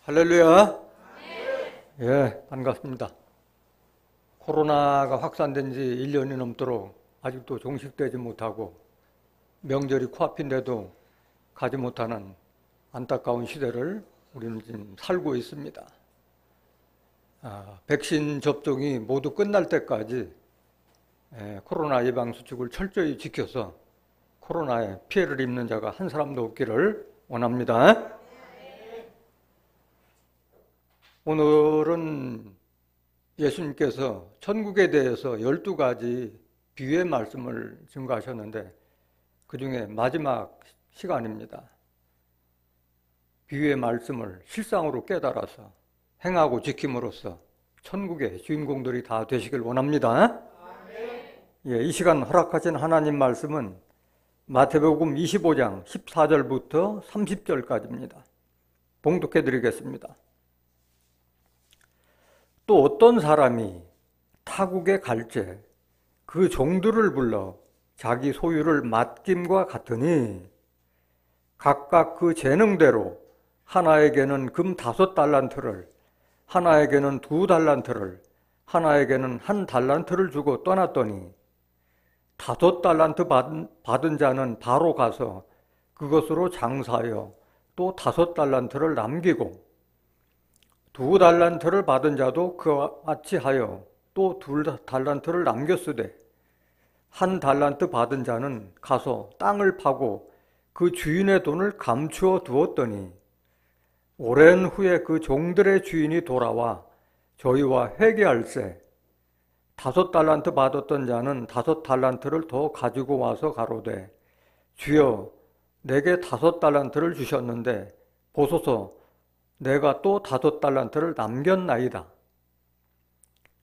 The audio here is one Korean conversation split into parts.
할렐루야. 예, 반갑습니다. 코로나가 확산된 지 1년이 넘도록 아직도 종식되지 못하고 명절이 코앞인데도 가지 못하는 안타까운 시대를 우리는 지금 살고 있습니다. 백신 접종이 모두 끝날 때까지 코로나 예방 수칙을 철저히 지켜서 코로나에 피해를 입는 자가 한 사람도 없기를 원합니다. 오늘은 예수님께서 천국에 대해서 12가지 비유의 말씀을 증거하셨는데 그 중에 마지막 시간입니다. 비유의 말씀을 실상으로 깨달아서 행하고 지킴으로써 천국의 주인공들이 다 되시길 원합니다. 예, 이 시간 허락하신 하나님 말씀은 마태복음 25장 14절부터 30절까지입니다. 봉독해 드리겠습니다. 또 어떤 사람이 타국에 갈제 그 종들을 불러 자기 소유를 맡김과 같으니 각각 그 재능대로 하나에게는 금 5달란트를 하나에게는 2달란트를 하나에게는 1달란트를 주고 떠났더니 5달란트 받은 자는 바로 가서 그것으로 장사하여 또 5달란트를 남기고 2달란트를 받은 자도 그와 같이 하여 또 2달란트를 남겼으되 1달란트 받은 자는 가서 땅을 파고 그 주인의 돈을 감추어 두었더니 오랜 후에 그 종들의 주인이 돌아와 저희와 회개할세 5달란트 받았던 자는 5달란트를 더 가지고 와서 가로되 주여 내게 5달란트를 주셨는데 보소서 내가 또 5달란트를 남겼나이다.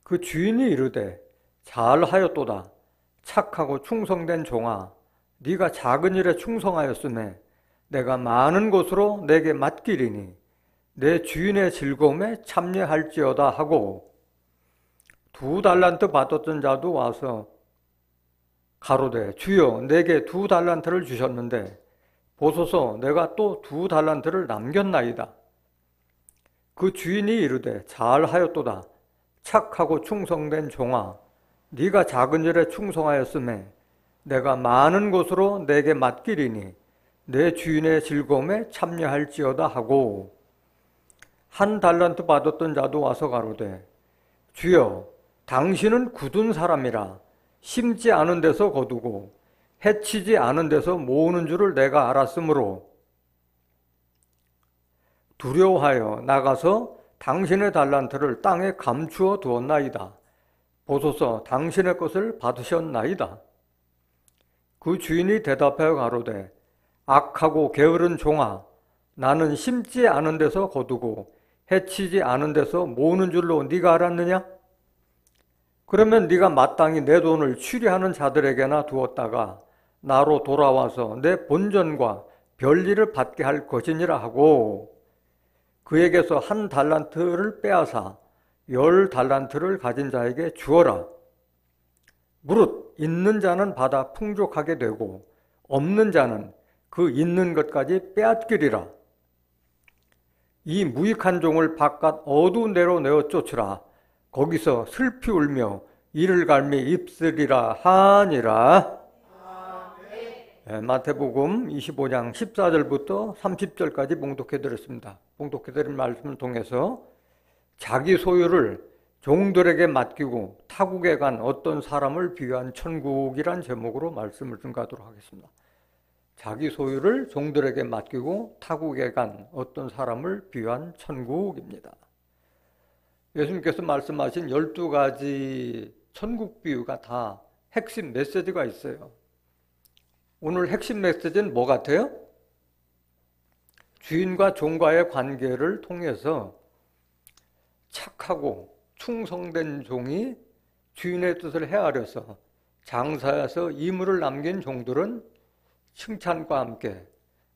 그 주인이 이르되 잘하였도다. 착하고 충성된 종아, 네가 작은 일에 충성하였으매 내가 많은 것으로 내게 맡기리니 내 주인의 즐거움에 참여할지어다 하고 2달란트 받았던 자도 와서 가로되 주여 내게 2달란트를 주셨는데 보소서 내가 또 2달란트를 남겼나이다. 그 주인이 이르되 잘하였도다. 착하고 충성된 종아, 네가 작은 일에 충성하였으매 내가 많은 것으로 내게 맡기리니 내 주인의 즐거움에 참여할지어다 하고 1달란트 받았던 자도 와서 가로되 주여 당신은 굳은 사람이라 심지 않은 데서 거두고 해치지 않은 데서 모으는 줄을 내가 알았으므로 두려워하여 나가서 당신의 달란트를 땅에 감추어 두었나이다. 보소서 당신의 것을 받으셨나이다. 그 주인이 대답하여 가로되 악하고 게으른 종아, 나는 심지 않은 데서 거두고 해치지 않은 데서 모으는 줄로 네가 알았느냐? 그러면 네가 마땅히 내 돈을 취리하는 자들에게나 두었다가 나로 돌아와서 내 본전과 별일을 받게 할 것이니라 하고 그에게서 1달란트를 빼앗아 10달란트를 가진 자에게 주어라. 무릇 있는 자는 받아 풍족하게 되고 없는 자는 그 있는 것까지 빼앗기리라. 이 무익한 종을 바깥 어두운 데로 내어 쫓으라. 거기서 슬피 울며 이를 갈미 입쓰리라 하니라. 마태복음 25장 14절부터 30절까지 봉독해드렸습니다. 봉독해드린 말씀을 통해서 자기 소유를 종들에게 맡기고 타국에 간 어떤 사람을 비유한 천국이란 제목으로 말씀을 증거하도록 하겠습니다. 자기 소유를 종들에게 맡기고 타국에 간 어떤 사람을 비유한 천국입니다. 예수님께서 말씀하신 12가지 천국 비유가 다 핵심 메시지가 있어요. 오늘 핵심 메시지는 뭐 같아요? 주인과 종과의 관계를 통해서 착하고 충성된 종이 주인의 뜻을 헤아려서 장사해서 이물을 남긴 종들은 칭찬과 함께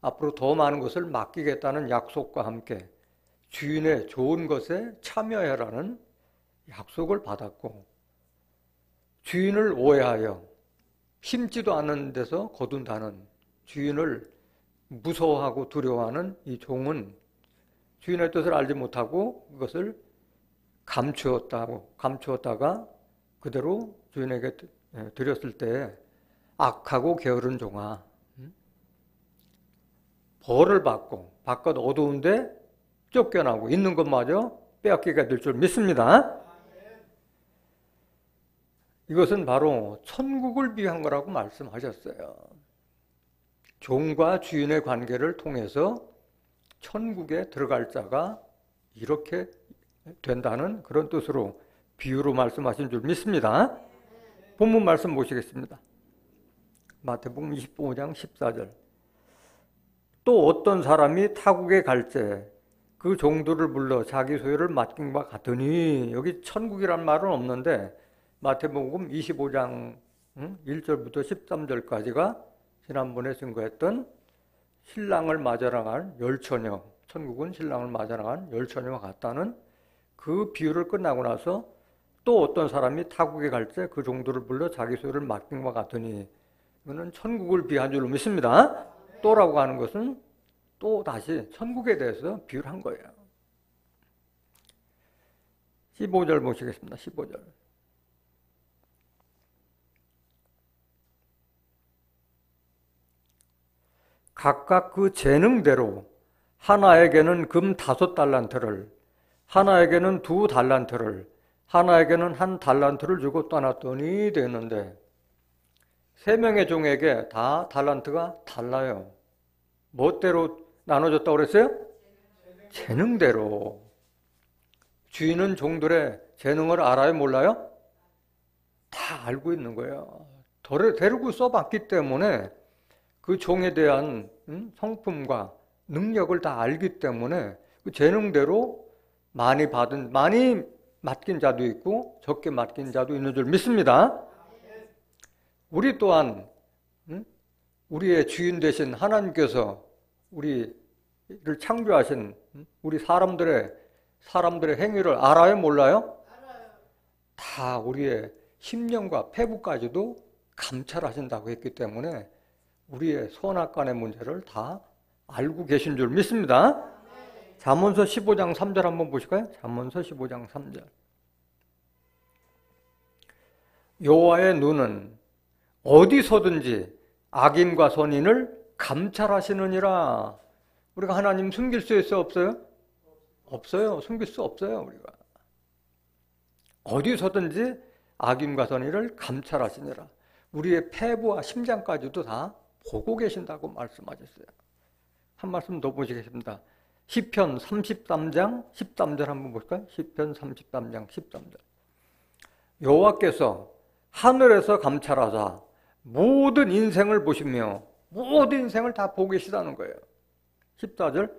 앞으로 더 많은 것을 맡기겠다는 약속과 함께 주인의 좋은 것에 참여해라는 약속을 받았고 주인을 오해하여 심지도 않은 데서 거둔다는 주인을 무서워하고 두려워하는 이 종은 주인의 뜻을 알지 못하고 그것을 감추었다가 그대로 주인에게 드렸을 때 악하고 게으른 종아, 벌을 받고 바깥 어두운데 쫓겨나고 있는 것마저 빼앗기게 될 줄 믿습니다. 이것은 바로 천국을 비유한 거라고 말씀하셨어요. 종과 주인의 관계를 통해서 천국에 들어갈 자가 이렇게 된다는 그런 뜻으로 비유로 말씀하신 줄 믿습니다. 본문 말씀 보시겠습니다. 마태복음 25장 14절. 또 어떤 사람이 타국에 갈새 그 종들을 불러 자기 소유를 맡긴 바 같으니, 여기 천국이란 말은 없는데 마태복음 25장 1절부터 13절까지가 지난번에 증거했던 신랑을 맞으러 간 열처녀, 천국은 신랑을 맞으러 간 열처녀와 같다는 그 비유를 끝나고 나서 또 어떤 사람이 타국에 갈새 그 종들을 불러 자기 소유를 맡긴 바 같으니, 이거는 천국을 비유한 줄로 믿습니다. 또라고 하는 것은 또 다시 천국에 대해서 비유를 한 거예요. 15절 보시겠습니다. 15절. 각각 그 재능대로 하나에게는 금 5달란트를, 하나에게는 2달란트를, 하나에게는 1달란트를 주고 떠났더니 되는데, 3명의 종에게 다 달란트가 달라요. 뭐대로 나눠줬다고 그랬어요? 재능대로. 주인은 종들의 재능을 알아요? 몰라요? 다 알고 있는 거예요. 데리고 써봤기 때문에 그 종에 대한 성품과 능력을 다 알기 때문에 그 재능대로 많이 맡긴 자도 있고 적게 맡긴 자도 있는 줄 믿습니다. 우리 또한 우리의 주인 되신 하나님께서 우리를 창조하신 우리 사람들의 행위를 알아요? 몰라요? 다 우리의 심령과 폐부까지도 감찰하신다고 했기 때문에 우리의 선악간의 문제를 다 알고 계신 줄 믿습니다. 잠언서 15장 3절 한번 보실까요? 잠언서 15장 3절. 여호와의 눈은 어디서든지 악인과 선인을 감찰하시느니라. 우리가 하나님 숨길 수 있어요? 없어요? 없어요. 숨길 수 없어요. 우리가 어디서든지 악인과 선인을 감찰하시니라. 우리의 폐부와 심장까지도 다 보고 계신다고 말씀하셨어요. 한 말씀 더 보시겠습니다. 시편 33장 13절 한번 볼까요? 시편 33장 13절. 여호와께서 하늘에서 감찰하사 모든 인생을 보시며 모든 인생을 다 보고 계시다는 거예요. 14절.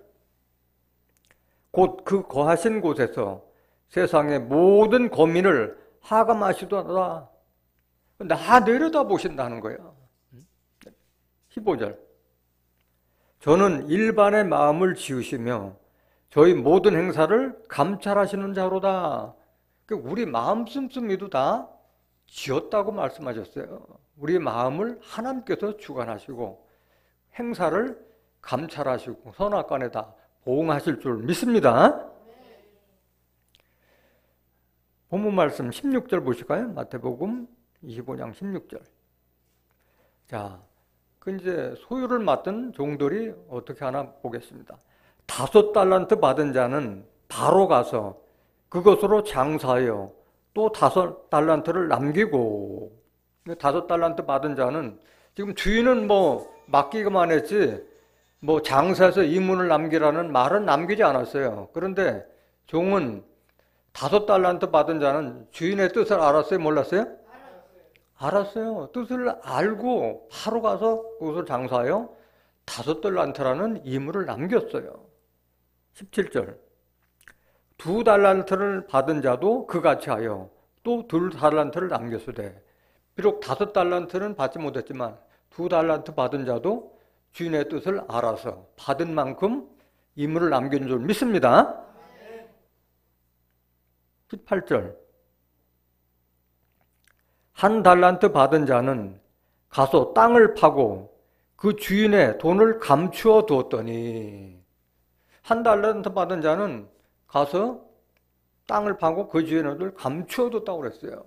곧 그 거하신 곳에서 세상의 모든 거민을 하감하시도다. 다 내려다 보신다는 거예요. 15절. 저는 일반의 마음을 지으시며 저희 모든 행사를 감찰하시는 자로다. 우리 마음 씀씀이도 다 지었다고 말씀하셨어요. 우리의 마음을 하나님께서 주관하시고 행사를 감찰하시고 선악간에 다 보응하실 줄 믿습니다. 본문 말씀 16절 보실까요? 마태복음 25장 16절. 자, 그 이제 소유를 맡은 종들이 어떻게 하나 보겠습니다. 5달란트 받은 자는 바로 가서 그것으로 장사하여 또 5달란트를 남기고, 5달란트 받은 자는 지금 주인은 맡기기만 했지 장사해서 이문을 남기라는 말은 남기지 않았어요. 그런데 종은 5달란트 받은 자는 주인의 뜻을 알았어요? 몰랐어요? 알았어요. 뜻을 알고 바로 가서 그것을 장사하여 5달란트라는 이물을 남겼어요. 17절. 2달란트를 받은 자도 그같이 하여 또 2달란트를 남겼으되, 비록 5달란트는 받지 못했지만 2달란트 받은 자도 주인의 뜻을 알아서 받은 만큼 이물을 남긴 줄 믿습니다. 18절. 1달란트 받은 자는 가서 땅을 파고 그 주인의 돈을 감추어 두었더니, 한 달란트 받은 자는 가서 땅을 파고 그 주인을 감추어뒀다고 그랬어요.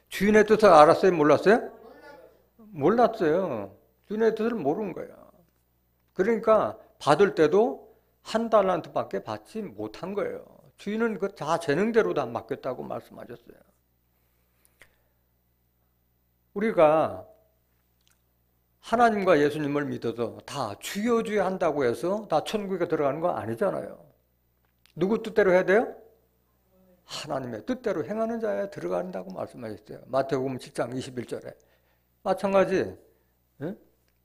주인의 뜻을 알았어요? 몰랐어요? 몰랐어요. 주인의 뜻을 모르는 거예요. 그러니까 받을 때도 한 달란트밖에 받지 못한 거예요. 주인은 그 다 재능대로 다 맡겼다고 말씀하셨어요. 우리가 하나님과 예수님을 믿어서 다 주여 주여 한다고 해서 다 천국에 들어가는 거 아니잖아요. 누구 뜻대로 해야 돼요? 하나님의 뜻대로 행하는 자에 들어간다고 말씀하셨어요. 마태복음 7장 21절에. 마찬가지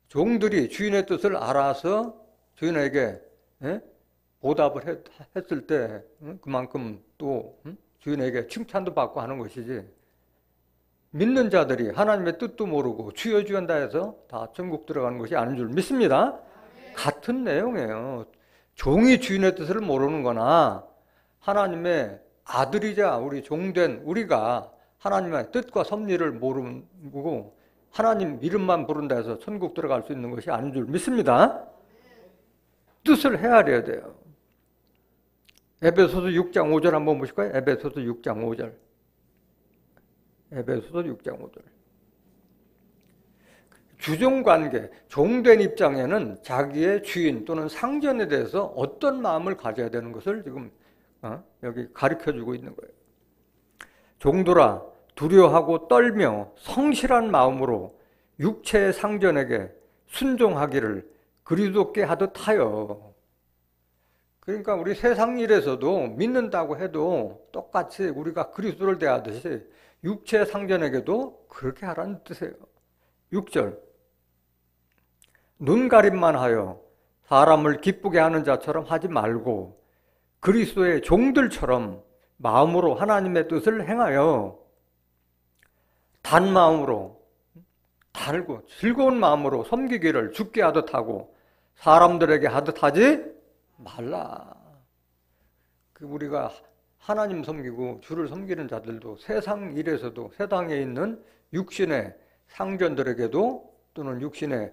종들이 주인의 뜻을 알아서 주인에게 보답을 했을 때 그만큼 또 주인에게 칭찬도 받고 하는 것이지, 믿는 자들이 하나님의 뜻도 모르고 주여 주여 한다 해서 다 천국 들어가는 것이 아닌 줄 믿습니다. 같은 내용이에요. 종이 주인의 뜻을 모르는 거나 하나님의 아들이자 우리 종된 우리가 하나님의 뜻과 섭리를 모르고 하나님 이름만 부른다 해서 천국 들어갈 수 있는 것이 아닌 줄 믿습니다. 뜻을 헤아려야 돼요. 에베소서 6장 5절 한번 보실까요? 에베소서 6장 5절. 에베소서 6장 5절. 주종관계, 종된 입장에는 자기의 주인 또는 상전에 대해서 어떤 마음을 가져야 되는 것을 지금 여기 가르쳐주고 있는 거예요. 종들아, 두려워하고 떨며 성실한 마음으로 육체의 상전에게 순종하기를 그리스도께 하듯 하여. 그러니까 우리 세상 일에서도 믿는다고 해도 똑같이 우리가 그리스도를 대하듯이 육체의 상전에게도 그렇게 하라는 뜻이에요. 6절. 눈가림만 하여 사람을 기쁘게 하는 자처럼 하지 말고 그리스도의 종들처럼 마음으로 하나님의 뜻을 행하여 단 마음으로 달고 즐거운 마음으로 섬기기를 주께 하듯 하고 사람들에게 하듯 하지 말라. 우리가 하나님 섬기고 주를 섬기는 자들도 세상 일에서도 세상에 있는 육신의 상전들에게도 또는 육신의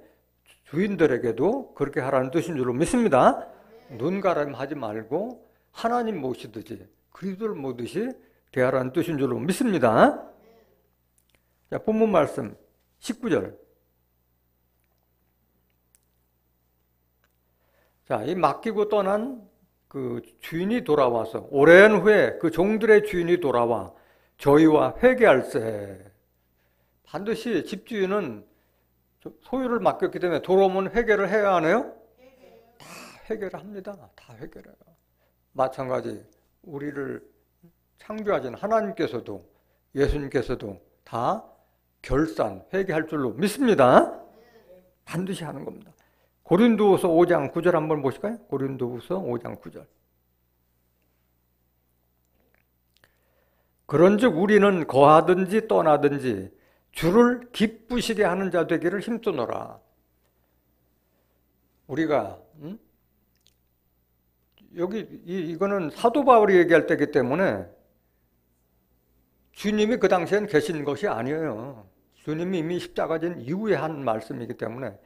주인들에게도 그렇게 하라는 뜻인 줄로 믿습니다. 눈가림하지 말고 하나님 모시듯이 그리스도를 모듯이 대하라는 뜻인 줄로 믿습니다. 자, 본문 말씀 19절. 자, 이 맡기고 떠난 그 주인이 돌아와서 오랜 후에 그 종들의 주인이 돌아와 저희와 회개할세. 반드시 집주인은 소유를 맡겼기 때문에 돌아오면 회개를 해야 하네요? 다 회개를 합니다. 다 회개를 해요. 마찬가지 우리를 창조하신 하나님께서도 예수님께서도 다 결산, 회개할 줄로 믿습니다. 반드시 하는 겁니다. 고린도후서 5장 9절 한번 보실까요? 고린도후서 5장 9절. 그런즉 우리는 거하든지 떠나든지 주를 기쁘시게 하는 자 되기를 힘쓰노라. 우리가 여기 이거는 사도 바울이 얘기할 때이기 때문에 주님이 그 당시엔 계신 것이 아니에요. 주님이 이미 십자가 진 이후에 한 말씀이기 때문에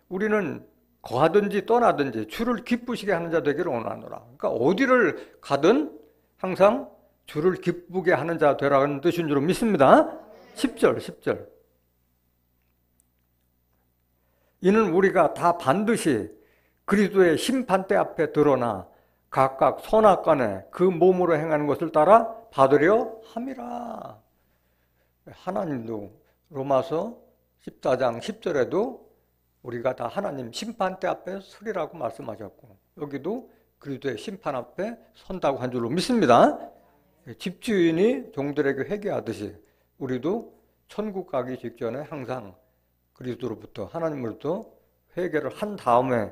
우리는 거하든지 떠나든지 주를 기쁘시게 하는 자 되기를 원하노라. 그러니까 어디를 가든 항상 주를 기쁘게 하는 자 되라는 뜻인 줄 믿습니다. 10절. 이는 우리가 다 반드시 그리스도의 심판대 앞에 드러나 각각 선악간에 그 몸으로 행하는 것을 따라 받으려 함이라. 하나님도 로마서 14장 10절에도 우리가 다 하나님 심판대 앞에 서리라고 말씀하셨고 여기도 그리스도의 심판 앞에 선다고 한 줄로 믿습니다. 집주인이 종들에게 회개하듯이 우리도 천국 가기 직전에 항상 그리스도로부터 하나님으로부터 회개를 한 다음에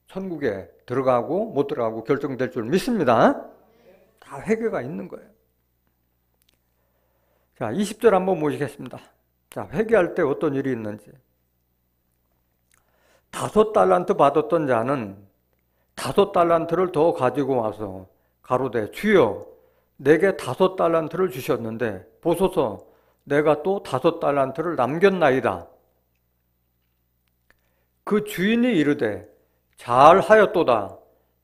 천국에 들어가고 못 들어가고 결정될 줄 믿습니다. 다 회개가 있는 거예요. 자, 20절 한번 보시겠습니다. 자, 회개할 때 어떤 일이 있는지. 5달란트 받았던 자는 5달란트를 더 가지고 와서 가로되 주여 내게 5달란트를 주셨는데 보소서 내가 또 5달란트를 남겼나이다. 그 주인이 이르되 잘하였도다.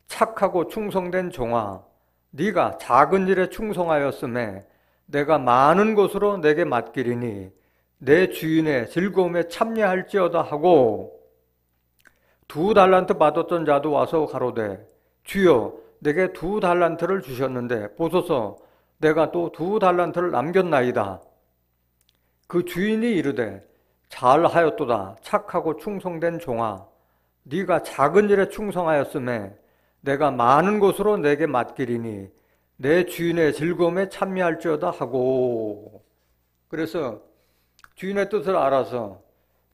착하고 충성된 종아, 네가 작은 일에 충성하였음에 내가 많은 것으로 내게 맡기리니 내 주인의 즐거움에 참여할지어다 하고 2달란트 받았던 자도 와서 가로되 주여 내게 2달란트를 주셨는데 보소서 내가 또 2달란트를 남겼나이다. 그 주인이 이르되 잘하였도다. 착하고 충성된 종아, 네가 작은 일에 충성하였음에 내가 많은 것으로 내게 맡기리니 내 주인의 즐거움에 참여할지어다 하고. 그래서 주인의 뜻을 알아서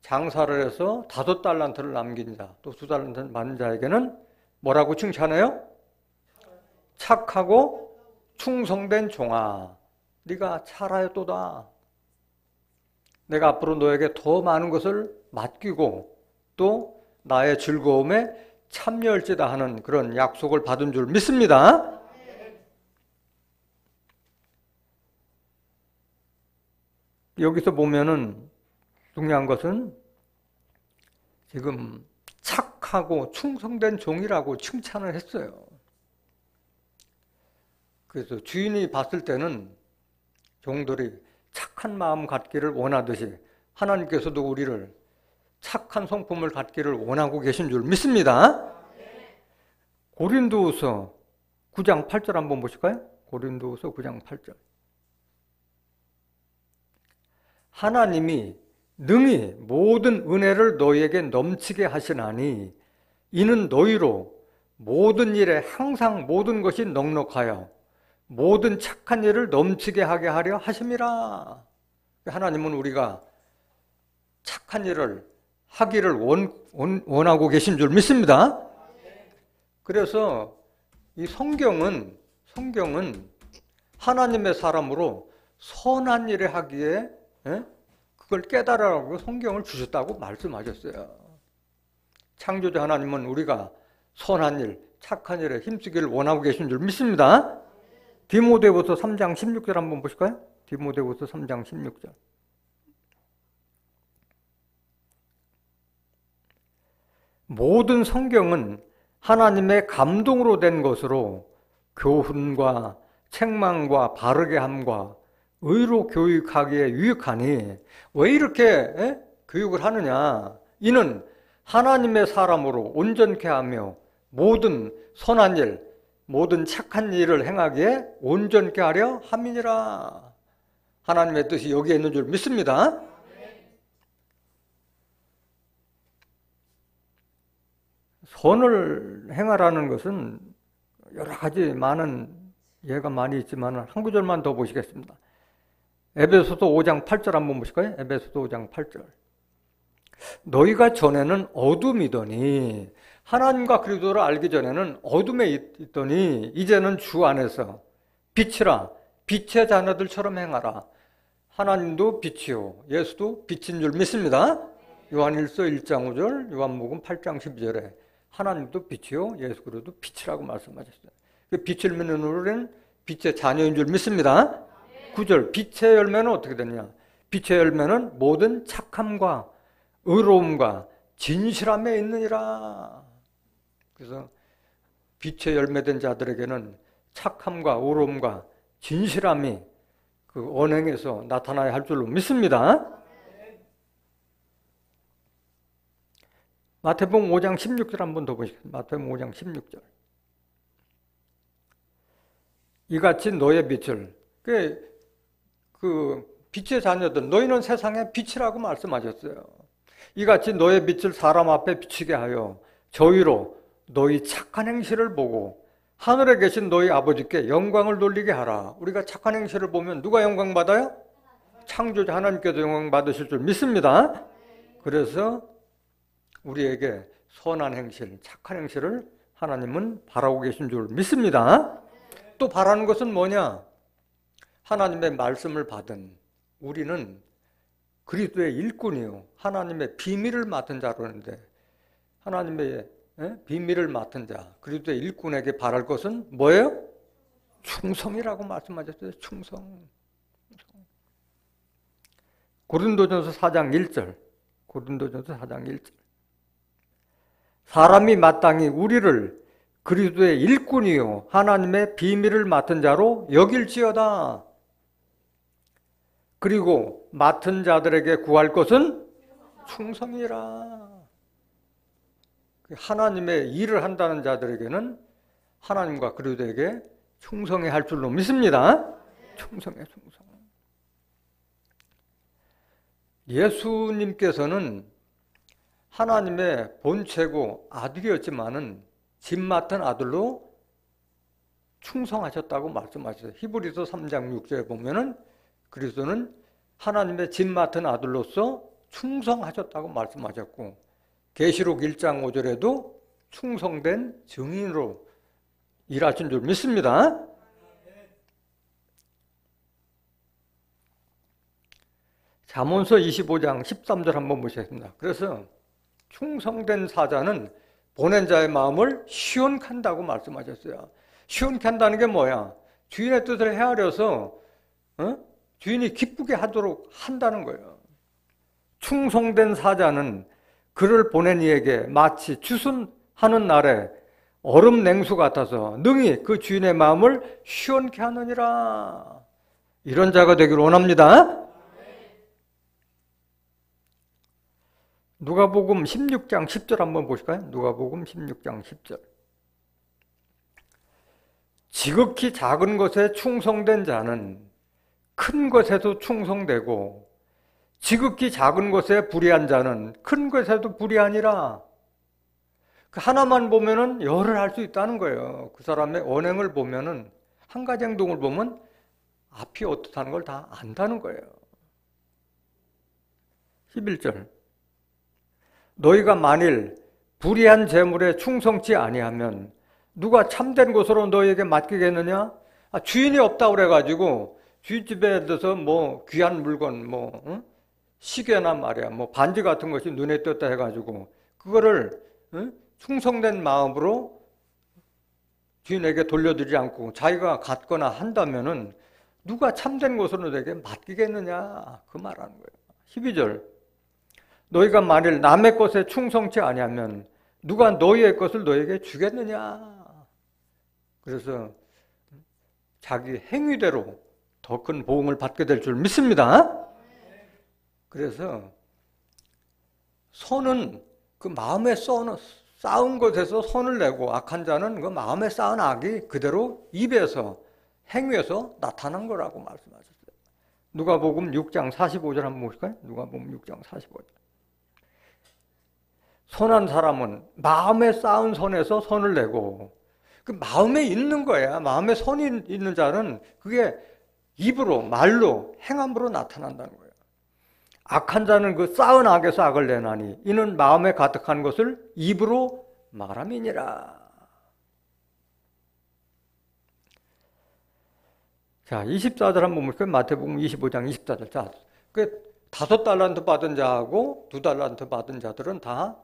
장사를 해서 5달란트를 남긴 자, 또 2달란트를 받은 자에게는 뭐라고 칭찬해요? 착하고 충성된 종아, 네가 잘하였도다. 내가 앞으로 너에게 더 많은 것을 맡기고 또 나의 즐거움에 참여할지다 하는 그런 약속을 받은 줄 믿습니다. 여기서 보면은 중요한 것은 지금 착하고 충성된 종이라고 칭찬을 했어요. 그래서 주인이 봤을 때는 종들이 착한 마음 갖기를 원하듯이 하나님께서도 우리를 착한 성품을 갖기를 원하고 계신 줄 믿습니다. 고린도후서 9장 8절 한번 보실까요? 고린도후서 9장 8절. 하나님이 능히 모든 은혜를 너희에게 넘치게 하시나니 이는 너희로 모든 일에 항상 모든 것이 넉넉하여 모든 착한 일을 넘치게 하게 하려 하심이라. 하나님은 우리가 착한 일을 하기를 원하고 계신 줄 믿습니다. 그래서 이 성경은 하나님의 사람으로 선한 일을 하기에 그걸 깨달으라고 성경을 주셨다고 말씀하셨어요. 창조주 하나님은 우리가 선한 일, 착한 일에 힘쓰기를 원하고 계신 줄 믿습니다. 디모데후서 3장 16절 한번 보실까요? 디모데후서 3장 16절. 모든 성경은 하나님의 감동으로 된 것으로 교훈과 책망과 바르게 함과 의로 교육하기에 유익하니. 왜 이렇게 교육을 하느냐? 이는 하나님의 사람으로 온전케 하며 모든 선한 일, 모든 착한 일을 행하기에 온전케 하려 함이니라. 하나님의 뜻이 여기에 있는 줄 믿습니다. 선을 행하라는 것은 여러 가지 많은 예가 많이 있지만 한 구절만 더 보시겠습니다. 에베소서 5장 8절 한번 보실까요? 에베소서 5장 8절. 너희가 전에는 어둠이더니 하나님과 그리스도를 알기 전에는 어둠에 있더니 이제는 주 안에서 빛이라. 빛의 자녀들처럼 행하라. 하나님도 빛이요 예수도 빛인 줄 믿습니다. 요한일서 1장 5절, 요한복음 8장 12절에 하나님도 빛이요 예수 그리스도도 빛이라고 말씀하셨어요. 빛을 믿는 우리는 빛의 자녀인 줄 믿습니다. 9절, 빛의 열매는 어떻게 되느냐? 빛의 열매는 모든 착함과 의로움과 진실함에 있느니라. 그래서 빛의 열매된 자들에게는 착함과 의로움과 진실함이 그 언행에서 나타나야 할 줄로 믿습니다. 마태복음 5장 16절 한번 더 보시겠습니다. 마태복음 5장 16절. 이같이 너의 빛을, 그 빛의 자녀들, 너희는 세상의 빛이라고 말씀하셨어요. 이같이 너의 빛을 사람 앞에 비치게 하여 저희로 너희 착한 행실을 보고 하늘에 계신 너희 아버지께 영광을 돌리게 하라. 우리가 착한 행실을 보면 누가 영광 받아요? 창조자 하나님께서 영광 받으실 줄 믿습니다. 그래서 우리에게 선한 행실, 착한 행실을 하나님은 바라고 계신 줄 믿습니다. 또 바라는 것은 뭐냐? 하나님의 말씀을 받은 우리는 그리스도의 일꾼이요 하나님의 비밀을 맡은 자로는데, 하나님의 비밀을 맡은 자, 그리스도의 일꾼에게 바랄 것은 뭐예요? 충성이라고 말씀하셨어요. 충성. 고린도전서 4장 1절. 고린도전서 4장 1절. 사람이 마땅히 우리를 그리스도의 일꾼이요 하나님의 비밀을 맡은 자로 여길지어다. 그리고 맡은 자들에게 구할 것은 충성이라. 하나님의 일을 한다는 자들에게는 하나님과 그리스도에게 충성해야 할 줄로 믿습니다. 충성해, 충성. 예수님께서는 하나님의 본체고 아들이었지만은 집 맡은 아들로 충성하셨다고 말씀하셨어요. 히브리서 3장 6절에 보면은 그리스도는 하나님의 집 맡은 아들로서 충성하셨다고 말씀하셨고, 계시록 1장 5절에도 충성된 증인으로 일하신 줄 믿습니다. 잠언서 25장 13절 한번 보시겠습니다. 그래서 충성된 사자는 보낸 자의 마음을 시원케 한다고 말씀하셨어요. 시원케 한다는 게 뭐야? 주인의 뜻을 헤아려서 주인이 기쁘게 하도록 한다는 거예요. 충성된 사자는 그를 보낸 이에게 마치 추순하는 날에 얼음 냉수 같아서 능히 그 주인의 마음을 시원케 하느니라. 이런 자가 되기를 원합니다. 누가복음 16장 10절 한번 보실까요? 누가복음 16장 10절. 지극히 작은 것에 충성된 자는 큰 것에도 충성되고, 지극히 작은 것에 불의한 자는 큰 것에도 불의하니라. 그 하나만 보면은 열을 할 수 있다는 거예요. 그 사람의 언행을 보면은, 한 가지 행동을 보면 앞이 어떻다는 걸 다 안다는 거예요. 11절. 너희가 만일 불의한 재물에 충성치 아니하면 누가 참된 것으로 너희에게 맡기겠느냐? 주인이 없다고 그래가지고 주인집에 들어서 뭐 귀한 물건, 시계나 말이야, 반지 같은 것이 눈에 띄었다 해가지고 그거를 충성된 마음으로 주인에게 돌려드리지 않고 자기가 갖거나 한다면은 누가 참된 것으로 너에게 맡기겠느냐? 그 말하는 거예요. 12절. 너희가 만일 남의 것에 충성치 아니하면 누가 너희의 것을 너희에게 주겠느냐? 그래서 자기 행위대로 더 큰 보응을 받게 될 줄 믿습니다. 그래서 선은 그 마음에 쌓은 것에서 선을 내고, 악한 자는 그 마음에 쌓은 악이 그대로 입에서 행위에서 나타난 거라고 말씀하셨어요. 누가복음 6장 45절 한번 보실까요? 누가복음 6장 45절. 선한 사람은 마음에 쌓은 선에서 선을 내고, 그 마음에 있는 거야. 마음에 선이 있는 자는 그게 입으로, 말로, 행함으로 나타난다는 거예요. 악한 자는 그 쌓은 악에서 악을 내나니 이는 마음에 가득한 것을 입으로 말함이니라. 자, 24절 한번 볼까요? 마태복음 25장 24절. 자, 그 5달란트 받은 자하고 2달란트 받은 자들은 다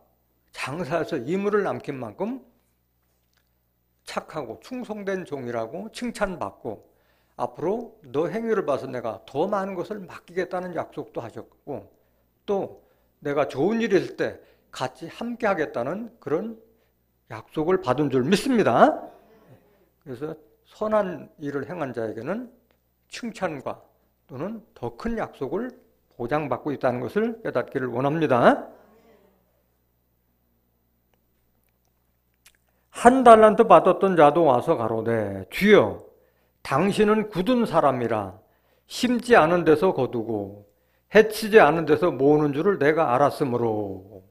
장사해서 이물을 남긴 만큼 착하고 충성된 종이라고 칭찬받고, 앞으로 너 행위를 봐서 내가 더 많은 것을 맡기겠다는 약속도 하셨고, 또 내가 좋은 일이 있을 때 같이 함께 하겠다는 그런 약속을 받은 줄 믿습니다. 그래서 선한 일을 행한 자에게는 칭찬과 또는 더 큰 약속을 보장받고 있다는 것을 깨닫기를 원합니다. 1달란트 받았던 자도 와서 가로되 주여 당신은 굳은 사람이라 심지 않은 데서 거두고 해치지 않은 데서 모으는 줄을 내가 알았으므로.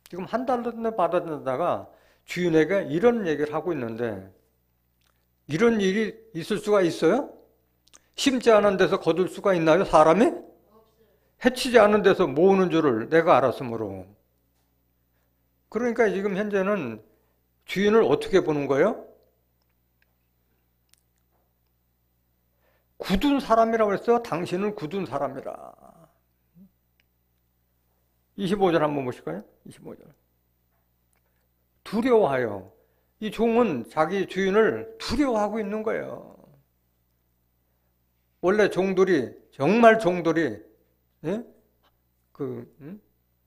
지금 1달란트 받았던 자가 주인에게 이런 얘기를 하고 있는데, 이런 일이 있을 수가 있어요? 심지 않은 데서 거둘 수가 있나요, 사람이? 해치지 않은 데서 모으는 줄을 내가 알았으므로. 그러니까 지금 현재는 주인을 어떻게 보는 거예요? 굳은 사람이라고 했어요. 당신은 굳은 사람이라. 25절 한번 보실까요? 25절. 두려워하여. 이 종은 자기 주인을 두려워하고 있는 거예요. 원래 종들이, 정말 종들이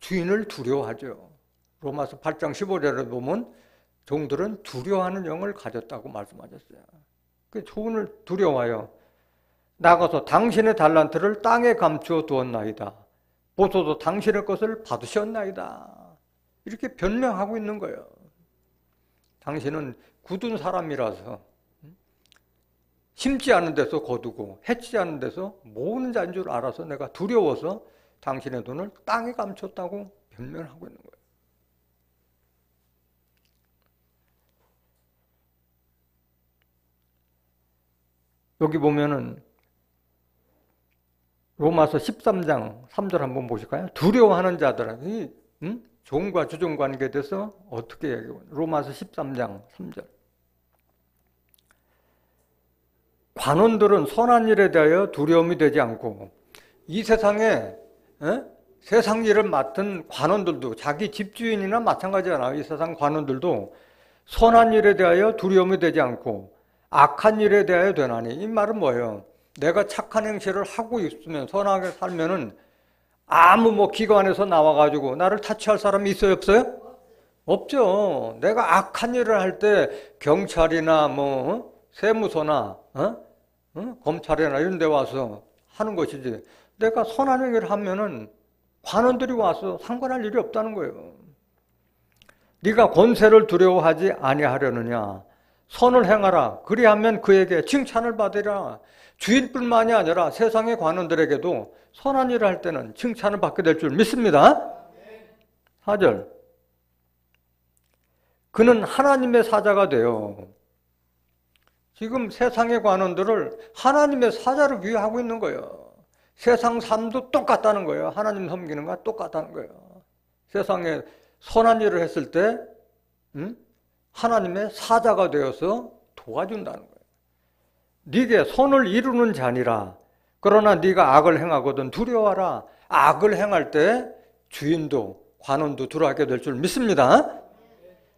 주인을 두려워하죠. 로마서 8장 15절에 보면 종들은 두려워하는 영을 가졌다고 말씀하셨어요. 그 조언을 두려워요. 나가서 당신의 달란트를 땅에 감추어 두었나이다. 보소서 당신의 것을 받으셨나이다. 이렇게 변명하고 있는 거예요. 당신은 굳은 사람이라서 심지 않은 데서 거두고 해치지 않은 데서 모으는 자인 줄 알아서 내가 두려워서 당신의 돈을 땅에 감췄다고 변명하고 있는 거예요. 여기 보면은 로마서 13장 3절 한번 보실까요? 두려워하는 자들은 종과 주종 관계에 대해서 어떻게 얘기해요? 로마서 13장 3절. 관원들은 선한 일에 대하여 두려움이 되지 않고, 이 세상에 세상 일을 맡은 관원들도 자기 집주인이나 마찬가지잖아요. 이 세상 관원들도 선한 일에 대하여 두려움이 되지 않고 악한 일에 대하여 되나니. 이 말은 뭐예요? 내가 착한 행실을 하고 있으면, 선하게 살면은 아무 기관에서 나와가지고 나를 타치할 사람이 있어요, 없어요? 없죠. 내가 악한 일을 할 때 경찰이나 세무서나 검찰이나 이런 데 와서 하는 것이지, 내가 선한 행위를 하면은 관원들이 와서 상관할 일이 없다는 거예요. 네가 권세를 두려워하지 아니하려느냐? 선을 행하라. 그리하면 그에게 칭찬을 받으라. 주인뿐만이 아니라 세상의 관원들에게도 선한 일을 할 때는 칭찬을 받게 될 줄 믿습니다. 4절. 그는 하나님의 사자가 되어. 지금 세상의 관원들을 하나님의 사자를 위하고 있는 거예요. 세상 삶도 똑같다는 거예요. 하나님 섬기는 것과 똑같다는 거예요. 세상에 선한 일을 했을 때 하나님의 사자가 되어서 도와준다는 거예요. 네게 선을 이루는 자니라. 그러나 네가 악을 행하거든 두려워하라. 악을 행할 때 주인도 관원도 두려워하게 될 줄 믿습니다.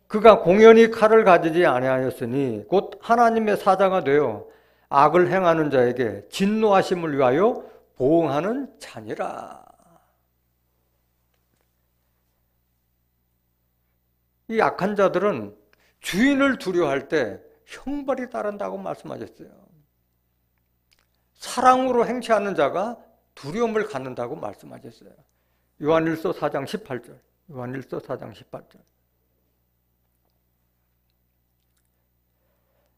그가 공연히 칼을 가지지 아니하였으니 곧 하나님의 사자가 되어 악을 행하는 자에게 진노하심을 위하여 보응하는 자니라. 이 악한 자들은 주인을 두려워할 때 형벌이 따른다고 말씀하셨어요. 사랑으로 행치하는 자가 두려움을 갖는다고 말씀하셨어요. 요한일서 4장 18절. 요한일서 4장 18절.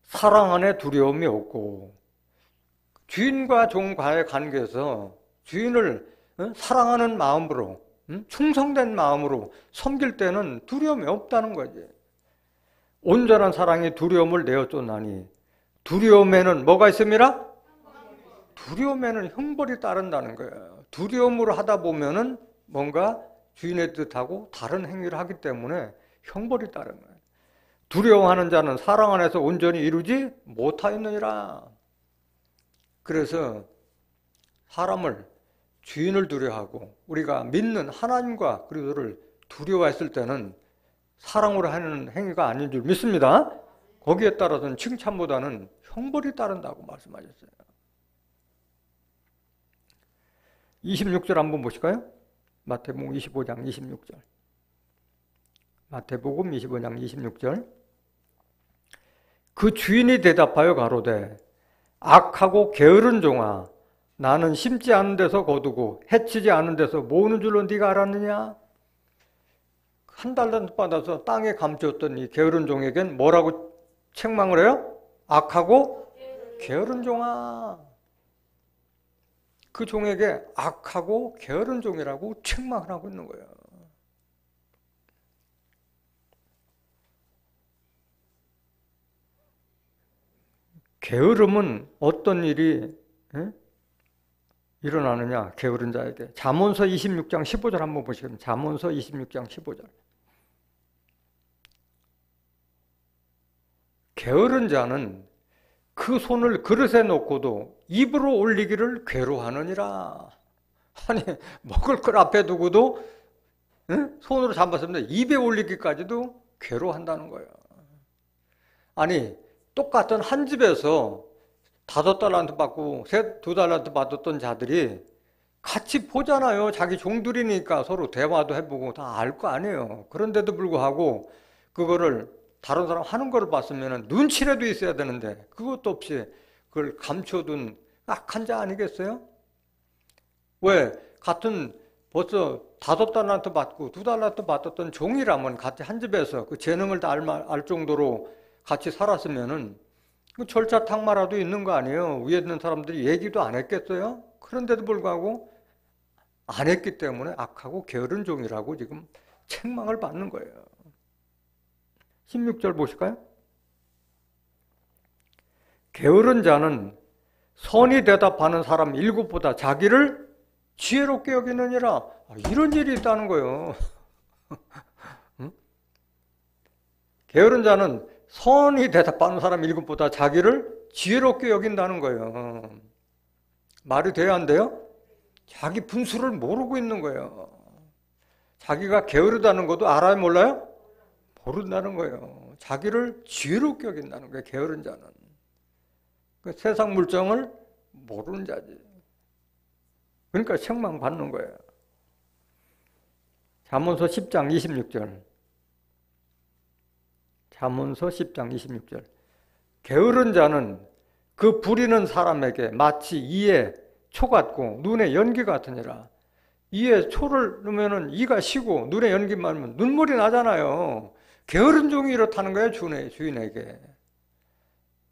사랑 안에 두려움이 없고, 주인과 종과의 관계에서 주인을 사랑하는 마음으로, 충성된 마음으로 섬길 때는 두려움이 없다는 거지. 온전한 사랑이 두려움을 내어 쫓나니 두려움에는 뭐가 있습니다? 두려움에는 형벌이 따른다는 거예요. 두려움으로 하다 보면은 뭔가 주인의 뜻하고 다른 행위를 하기 때문에 형벌이 따르는 거예요. 두려워하는 자는 사랑 안에서 온전히 이루지 못하였느니라. 그래서 사람을, 주인을 두려워하고 우리가 믿는 하나님과 그리스도를 두려워했을 때는 사랑으로 하는 행위가 아닌 줄 믿습니다. 거기에 따라서는 칭찬보다는 형벌이 따른다고 말씀하셨어요. 26절 한번 보실까요? 마태복음 25장 26절. 마태복음 25장 26절. 그 주인이 대답하여 가로되 악하고 게으른 종아, 나는 심지 않은 데서 거두고 해치지 않은 데서 모으는 줄로 네가 알았느냐? 한 달란트 받아서 땅에 감추었던 이 게으른 종에겐 뭐라고 책망을 해요? 악하고 게으른 종아. 그 종에게 악하고 게으른 종이라고 책망을 하고 있는 거예요. 게으름은 어떤 일이 일어나느냐? 게으른 자에게. 잠언서 26장 15절 한번 보시겠습니다. 잠언서 26장 15절. 게으른 자는 그 손을 그릇에 놓고도 입으로 올리기를 괴로워하느니라. 아니, 먹을 걸 앞에 두고도 손으로 잡았으면 입에 올리기까지도 괴로워한다는 거예요. 아니, 똑같은 한 집에서 5달란트 받고 2달란트 받았던 자들이 같이 보잖아요. 자기 종들이니까 서로 대화도 해보고 다 알 거 아니에요. 그런데도 불구하고 그거를 다른 사람 하는 걸 봤으면 눈치라도 있어야 되는데 그것도 없이 그걸 감춰둔 악한 자 아니겠어요? 왜? 같은 벌써 5달란트 받고 2달란트 받았던 종이라면 같이 한 집에서 그 재능을 다 알 정도로 같이 살았으면은 그 절차 탁마라도 있는 거 아니에요? 위에 있는 사람들이 얘기도 안 했겠어요? 그런데도 불구하고 안 했기 때문에 악하고 게으른 종이라고 지금 책망을 받는 거예요. 16절 보실까요? 게으른 자는 선이 대답하는 사람 7보다 자기를 지혜롭게 여기느니라. 이런 일이 있다는 거예요. 응? 게으른 자는 선이 대답하는 사람 7보다 자기를 지혜롭게 여긴다는 거예요. 말이 돼야 안 돼요? 자기 분수를 모르고 있는 거예요. 자기가 게으르다는 것도 알아요, 몰라요? 모른다는 거예요. 자기를 지혜롭게 여긴다는 거예요, 게으른 자는. 그 세상 물정을 모르는 자지. 그러니까 책망받는 거예요. 잠언서 10장 26절. 잠언서 10장 26절. 게으른 자는 그 부리는 사람에게 마치 이에 초 같고 눈에 연기 같으니라. 이에 초를 넣으면 이가 시고 눈에 연기만 하면 눈물이 나잖아요. 게으른 종이 이렇다는 거예요, 주인에게.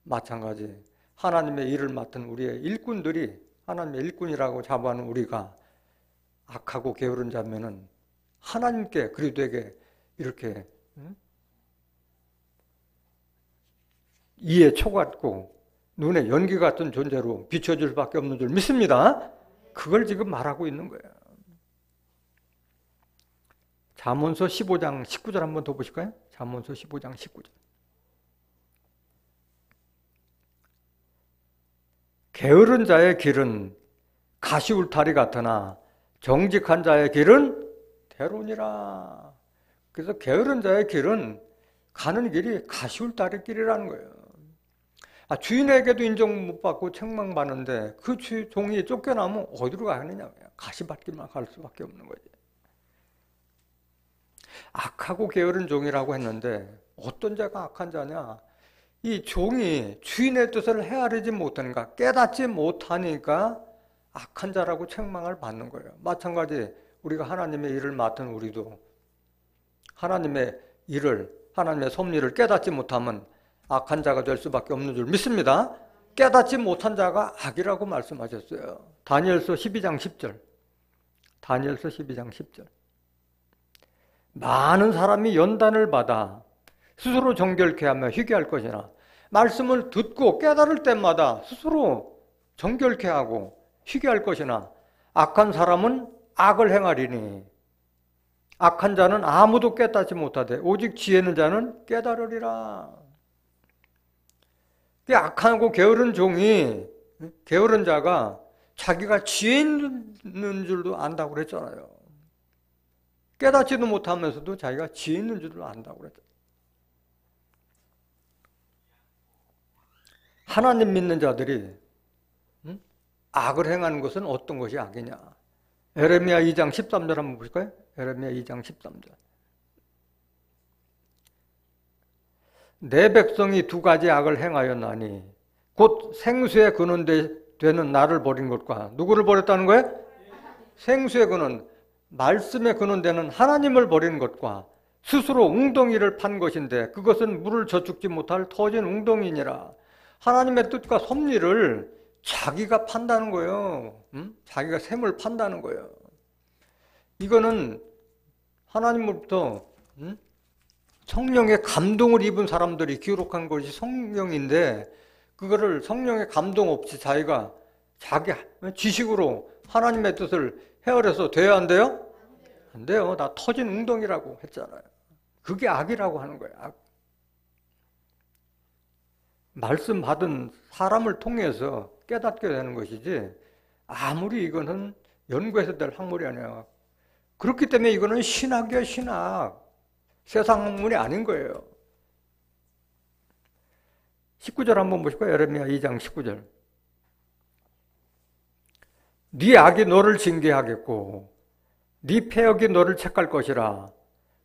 마찬가지. 하나님의 일을 맡은 우리의 일꾼들이 하나님의 일꾼이라고 자부하는 우리가 악하고 게으른 자면은 하나님께 그리스도에게 이렇게 이에 초 같고 눈에 연기 같은 존재로 비춰질 수밖에 없는 줄 믿습니다. 그걸 지금 말하고 있는 거예요. 잠언서 15장 19절 한번 더 보실까요? 잠언서 15장 19절. 게으른 자의 길은 가시울타리 같으나 정직한 자의 길은 대로니라. 그래서 게으른 자의 길은 가는 길이 가시울타리 길이라는 거예요. 주인에게도 인정 못 받고 책망받는데 그 종이 쫓겨나면 어디로 가느냐? 가시밭길만 갈 수밖에 없는 거지. 악하고 게으른 종이라고 했는데 어떤 자가 악한 자냐? 이 종이 주인의 뜻을 헤아리지 못하니까 깨닫지 못하니까 악한 자라고 책망을 받는 거예요. 마찬가지 우리가 하나님의 일을 맡은 우리도 하나님의 일을 하나님의 섭리를 깨닫지 못하면 악한 자가 될 수밖에 없는 줄 믿습니다. 깨닫지 못한 자가 악이라고 말씀하셨어요. 다니엘서 12장 10절. 다니엘서 12장 10절. 많은 사람이 연단을 받아 스스로 정결케 하며 희귀할 것이나 말씀을 듣고 깨달을 때마다 스스로 정결케 하고 희귀할 것이나 악한 사람은 악을 행하리니 악한 자는 아무도 깨닫지 못하되 오직 지혜 있는 자는 깨달으리라. 악하고 게으른 종이 게으른 자가 자기가 지혜 있는 줄도 안다고 그랬잖아요. 깨닫지도 못하면서도 자기가 지혜 있는 줄을 안다고 그랬잖아요. 하나님 믿는 자들이 악을 행하는 것은 어떤 것이 악이냐? 에레미야 2장 13절 한번 보실까요? 에레미야 2장 13절. 내 백성이 2가지 악을 행하였나니 곧 생수의 근원 되는 나를 버린 것과 누구를 버렸다는 거예요? 생수의 근원, 말씀의 근원 되는 하나님을 버린 것과 스스로 웅덩이를 판 것인데 그것은 물을 저축지 못할 터진 웅덩이니라. 하나님의 뜻과 섭리를 자기가 판다는 거예요. 자기가 샘을 판다는 거예요. 이거는 하나님으로부터 성령의 감동을 입은 사람들이 기록한 것이 성령인데 그거를 성령의 감동 없이 자기가 자기 지식으로 하나님의 뜻을 헤아려서 돼야 안 돼요? 안 돼요. 다 터진 웅덩이라고 했잖아요. 그게 악이라고 하는 거예요. 악. 말씀 받은 사람을 통해서 깨닫게 되는 것이지 아무리 이거는 연구해서 될 학문이 아니야. 그렇기 때문에 이거는 신학이야, 신학. 세상 학문이 아닌 거예요. 19절 한번 보실까요? 에레미야 2장 19절. 네 악이 너를 징계하겠고 네 패역이 너를 책할 것이라.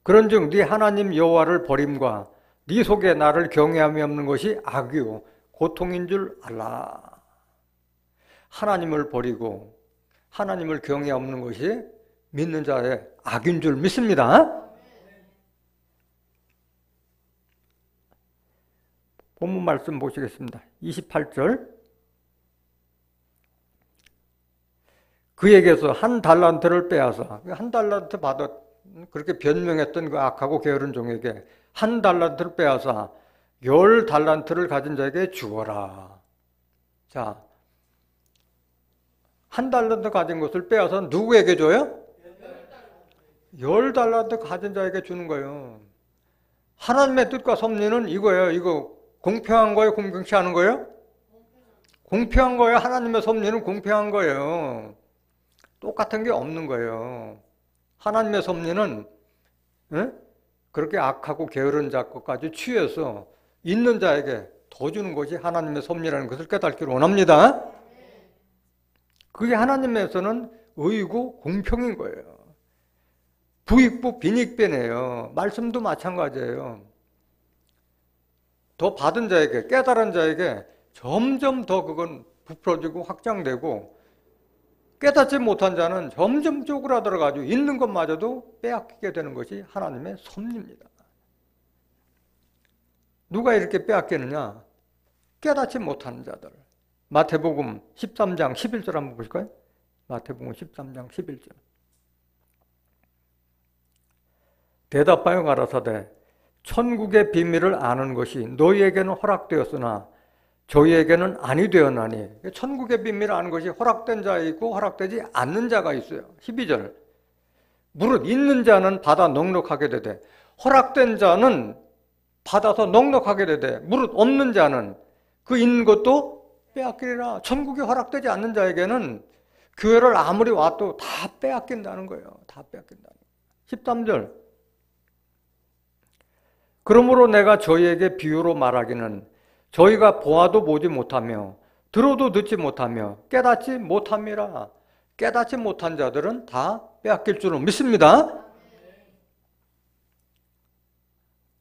그런즉 네 하나님 여호와를 버림과 네 속에 나를 경외함이 없는 것이 악이요 고통인 줄 알라. 하나님을 버리고 하나님을 경외 없는 것이 믿는 자의 악인 줄 믿습니다. 본문 말씀 보시겠습니다. 28절. 그에게서 한 달란트를 빼앗아, 한 달란트 받아 그렇게 변명했던 그 악하고 게으른 종에게 한 달란트를 빼앗아 10달란트를 가진 자에게 주어라. 자, 한 달란트 가진 것을 빼앗아 누구에게 줘요? 10달란트 가진 자에게 주는 거예요. 하나님의 뜻과 섭리는 이거예요. 이거 공평한 거예요? 공평치 않은 거예요? 공평한 거예요. 하나님의 섭리는 공평한 거예요. 똑같은 게 없는 거예요. 하나님의 섭리는 그렇게 악하고 게으른 자 것까지 취해서 있는 자에게 더 주는 것이 하나님의 섭리라는 것을 깨닫기를 원합니다. 그게 하나님에서는 의고 공평인 거예요. 부익부 빈익변이에요. 말씀도 마찬가지예요. 더 받은 자에게, 깨달은 자에게 점점 더 그건 부풀어지고 확장되고, 깨닫지 못한 자는 점점 쪼그라들어가지고 있는 것마저도 빼앗기게 되는 것이 하나님의 섭리입니다. 누가 이렇게 빼앗기느냐? 깨닫지 못하는 자들. 마태복음 13장 11절 한번 보실까요? 마태복음 13장 11절. 대답하여 가라사대 천국의 비밀을 아는 것이 너희에게는 허락되었으나 저희에게는 아니 되었나니. 천국의 비밀을 아는 것이 허락된 자 있고 허락되지 않는 자가 있어요. 12절. 무릇 있는 자는 받아 넉넉하게 되되 허락된 자는 받아서 넉넉하게 되되 무릇 없는 자는 그 있는 것도 빼앗기리라. 천국이 허락되지 않는 자에게는 교회를 아무리 와도 다 빼앗긴다는 거예요. 다 빼앗긴다는 거예요. 13절. 그러므로 내가 저희에게 비유로 말하기는 저희가 보아도 보지 못하며 들어도 듣지 못하며 깨닫지 못함이라. 깨닫지 못한 자들은 다 빼앗길 줄은 믿습니다.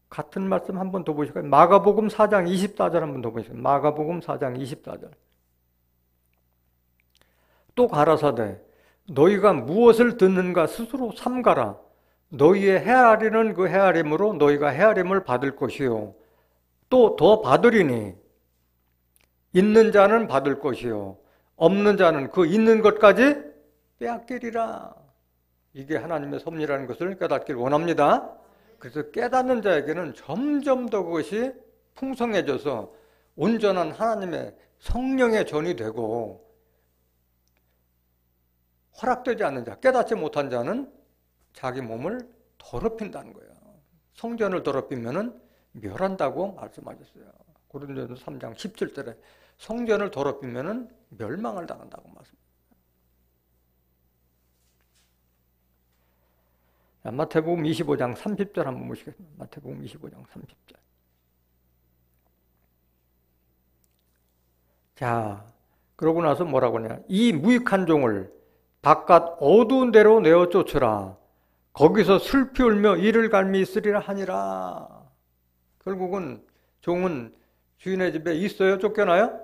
같은 말씀 한 번 더 보실까요? 마가복음 4장 24절 한 번 더 보실까요? 마가복음 4장 24절. 또 가라사대 너희가 무엇을 듣는가 스스로 삼가라. 너희의 헤아리는 그 헤아림으로 너희가 헤아림을 받을 것이요 또 더 받으리니 있는 자는 받을 것이요 없는 자는 그 있는 것까지 빼앗기리라. 이게 하나님의 섭리라는 것을 깨닫길 원합니다. 그래서 깨닫는 자에게는 점점 더 그것이 풍성해져서 온전한 하나님의 성령의 전이 되고, 허락되지 않는 자, 깨닫지 못한 자는 자기 몸을 더럽힌다는 거예요. 성전을 더럽히면은 멸한다고 말씀하셨어요. 고린도전서 3장 17절에 성전을 더럽히면은 멸망을 당한다고 말씀합니다. 마태복음 25장 30절 한번 보시겠습니다. 마태복음 25장 30절. 자, 그러고 나서 뭐라고 하냐? 이 무익한 종을 바깥 어두운 데로 내어 쫓으라. 거기서 슬피 울며 이를 갈미 있으리라 하니라. 결국은 종은 주인의 집에 있어요? 쫓겨나요?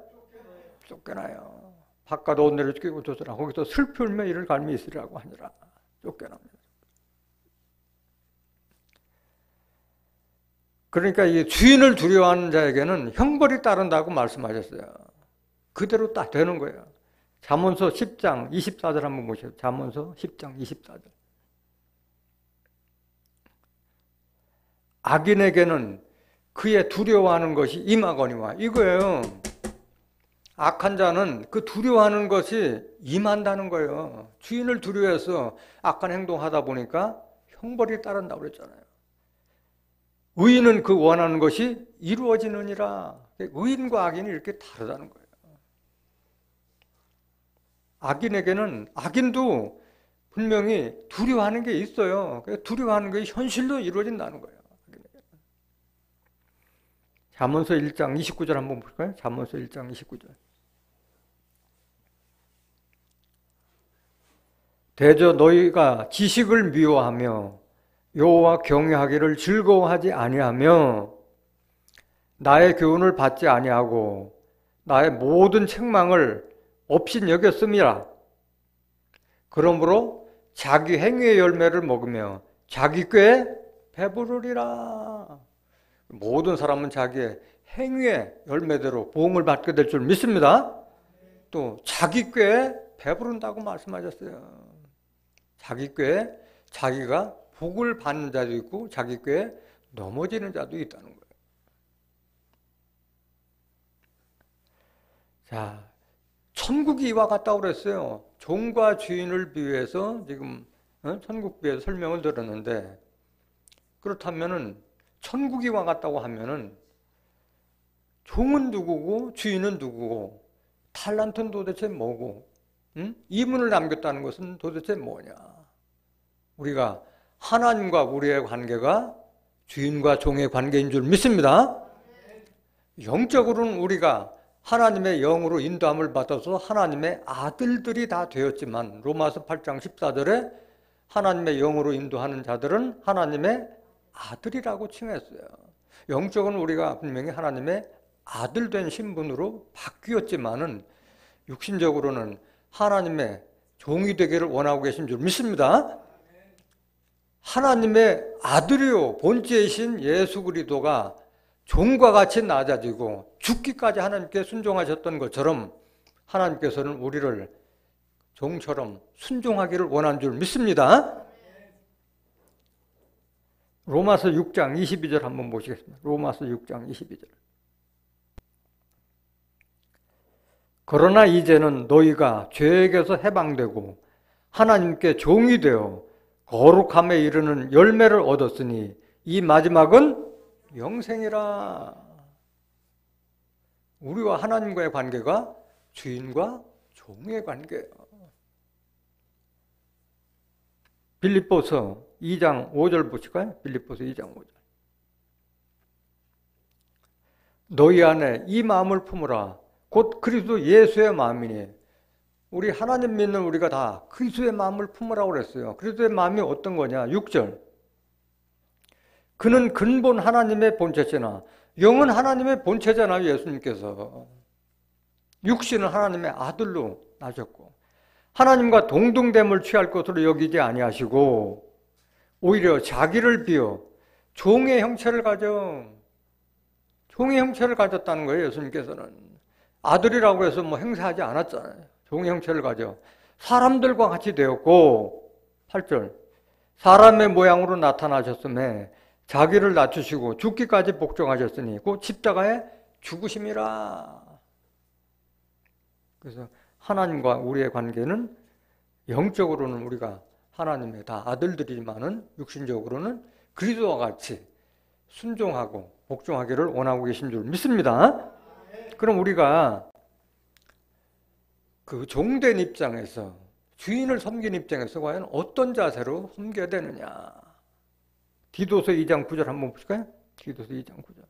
쫓겨나요. 바깥 어두운 데로 쫓으라. 거기서 슬피 울며 이를 갈미 있으리라고 하니라. 쫓겨납니다. 그러니까 이 주인을 두려워하는 자에게는 형벌이 따른다고 말씀하셨어요. 그대로 딱 되는 거예요. 잠언서 10장 24절 한번 보세요. 잠언서 10장 24절. 악인에게는 그의 두려워하는 것이 임하거니와. 이거예요. 악한 자는 그 두려워하는 것이 임한다는 거예요. 주인을 두려워해서 악한 행동하다 보니까 형벌이 따른다고 그랬잖아요. 의인은 그 원하는 것이 이루어지느니라. 의인과 악인이 이렇게 다르다는 거예요. 악인에게는, 악인도 분명히 두려워하는 게 있어요. 두려워하는 게 현실로 이루어진다는 거예요. 잠언서 1장 29절 한번 볼까요? 잠언서 1장 29절. 대저 너희가 지식을 미워하며 여호와 경외하기를 즐거워하지 아니하며 나의 교훈을 받지 아니하고 나의 모든 책망을 없인 여겼음이라. 그러므로 자기 행위의 열매를 먹으며 자기 꾀에 배부르리라. 모든 사람은 자기의 행위의 열매대로 보응을 받게 될 줄 믿습니다. 또 자기 꾀에 배부른다고 말씀하셨어요. 자기 꾀에 자기가 복을 받는 자도 있고 자기 꾀에 넘어지는 자도 있다는 거예요. 자, 천국이 이와 같다고 그랬어요. 종과 주인을 비유해서 지금 천국 비유해서 설명을 들었는데, 그렇다면은 천국이 이와 같다고 하면은 종은 누구고 주인은 누구고 탈란트는 도대체 뭐고 이문을 남겼다는 것은 도대체 뭐냐. 우리가 하나님과 우리의 관계가 주인과 종의 관계인 줄 믿습니다. 영적으로는 우리가 하나님의 영으로 인도함을 받아서 하나님의 아들들이 다 되었지만 로마서 8장 14절에 하나님의 영으로 인도하는 자들은 하나님의 아들이라고 칭했어요. 영적으로는 우리가 분명히 하나님의 아들 된 신분으로 바뀌었지만은 육신적으로는 하나님의 종이 되기를 원하고 계신 줄 믿습니다. 하나님의 아들이요 본체이신 예수 그리스도가 종과 같이 낮아지고 죽기까지 하나님께 순종하셨던 것처럼 하나님께서는 우리를 종처럼 순종하기를 원한 줄 믿습니다. 로마서 6장 22절 한번 보시겠습니다. 로마서 6장 22절. 그러나 이제는 너희가 죄에게서 해방되고 하나님께 종이 되어 거룩함에 이르는 열매를 얻었으니 이 마지막은 영생이라. 우리와 하나님과의 관계가 주인과 종의 관계예요. 빌립보서 2장 5절 보실까요? 빌립보서 2장 5절. 너희 안에 이 마음을 품으라. 곧 그리스도 예수의 마음이니. 우리 하나님 믿는 우리가 다 그리스도의 마음을 품으라고 그랬어요. 그리스도의 마음이 어떤 거냐? 6절. 그는 근본 하나님의 본체시나 영은 하나님의 본체잖아요. 예수님께서. 육신은 하나님의 아들로 나셨고 하나님과 동등됨을 취할 것으로 여기지 아니하시고 오히려 자기를 비워 종의 형체를 가졌다는 거예요. 예수님께서는 아들이라고 해서 뭐 행세하지 않았잖아요. 종의 형체를 가져 사람들과 같이 되었고 8절 사람의 모양으로 나타나셨음에 자기를 낮추시고 죽기까지 복종하셨으니 그 십자가에 죽으심이라. 그래서 하나님과 우리의 관계는 영적으로는 우리가 하나님의 다 아들들이지만은 육신적으로는 그리스도와 같이 순종하고 복종하기를 원하고 계신 줄 믿습니다. 그럼 우리가 그 종된 입장에서 주인을 섬긴 입장에서 과연 어떤 자세로 섬겨야 되느냐. 디도서 2장 9절 한번 보실까요? 디도서 2장 9절.